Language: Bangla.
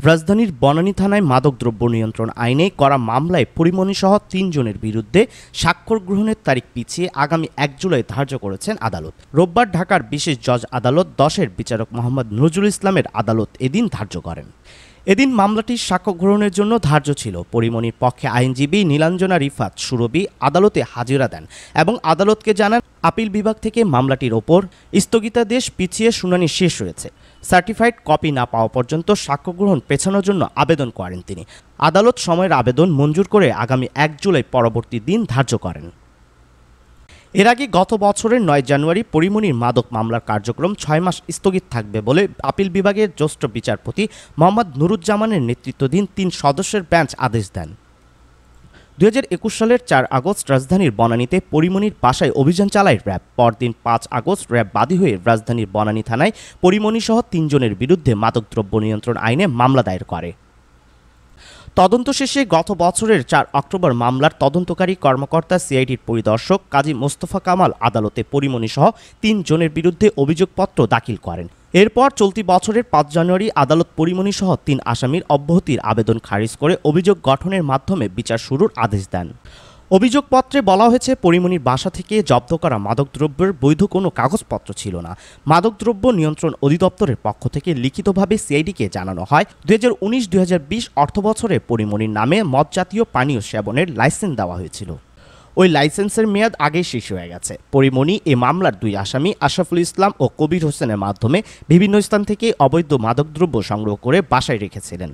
রাজধানীর বনানী থানায় মাদকদ্রব্য নিয়ন্ত্রণ আইনে করা মামলায় পরিমণিসহ ৩ জনের বিরুদ্ধে স্বাক্ষর গ্রহণের তারিখ পিছিয়ে আগামী ১ জুলাই ধার্য করেছেন আদালত। রোববার ঢাকার বিশেষ জজ আদালত ১০-এর বিচারক মোহাম্মদ নজরুল ইসলামের আদালত এদিন ধার্য করেন। এদিন মামলাটির সাক্ষ্য গ্রহণের জন্য ধার্য ছিল। পরিমণির পক্ষে আইনজীবী নীলাঞ্জনা রিফাত সুরভি আদালতে হাজিরা দেন এবং আদালতকে জানান আপিল বিভাগ থেকে মামলাটির ওপর স্থগিতাদেশ পিছিয়ে শুনানি শেষ হয়েছে। সার্টিফাইড কপি না পাওয়া পর্যন্ত সাক্ষ্য গ্রহণ পেছানোর জন্য আবেদন করেন তিনি। আদালত সময়ের আবেদন মঞ্জুর করে আগামী ১ জুলাই পরবর্তী দিন ধার্য করেন। এর আগে গত বছরের ৯ জানুয়ারি পরিমণির মাদক মামলার কার্যক্রম ৬ মাস স্থগিত থাকবে বলে আপিল বিভাগের জ্যেষ্ঠ বিচারপতি মোহাম্মদ নুরুজ্জামানের নেতৃত্বাধীন ৩ সদস্যের বেঞ্চ আদেশ দেন। ২০২১ সালের ৪ আগস্ট রাজধানীর বনানীতে পরিমণির বাসায় অভিযান চালায় র্যাব। পরদিন ৫ আগস্ট র্যাব বাদী হয়ে রাজধানীর বনানী থানায় পরিমণিসহ ৩ জনের বিরুদ্ধে মাদকদ্রব্য নিয়ন্ত্রণ আইনে মামলা দায়ের করে। তদন্ত শেষে গত বছরের ৪ অক্টোবর মামলার তদন্তকারী কর্মকর্তা সিআইডির পরিদর্শক কাজী মোস্তফা কামাল আদালতে পরিমণিসহ ৩ জনের বিরুদ্ধে অভিযোগপত্র দাখিল করেন। এরপর চলতি বছরের ৫ জানুয়ারি আদালত পরিমণিসহ ৩ আসামির অব্যাহতির আবেদন খারিজ করে অভিযোগ গঠনের মাধ্যমে বিচার শুরুর আদেশ দেন। অভিযোগপত্রে বলা হয়েছে পরিমণির বাসা থেকে জব্দ করা মাদকদ্রব্যের বৈধ কোনো কাগজপত্র ছিল না। মাদকদ্রব্য নিয়ন্ত্রণ অধিদপ্তরের পক্ষ থেকে লিখিতভাবে সিআইডিকে জানানো হয় ২০১৯-২০২০ অর্থবছরে পরিমণির নামে মদ জাতীয় পানীয় সেবনের লাইসেন্স দেওয়া হয়েছিল। ওই লাইসেন্সের মেয়াদ আগেই শেষ হয়ে গেছে। পরিমণি এ মামলার ২ আসামি আশরাফুল ইসলাম ও কবির হোসেনের মাধ্যমে বিভিন্ন স্থান থেকে অবৈধ মাদকদ্রব্য সংগ্রহ করে বাসায় রেখেছিলেন।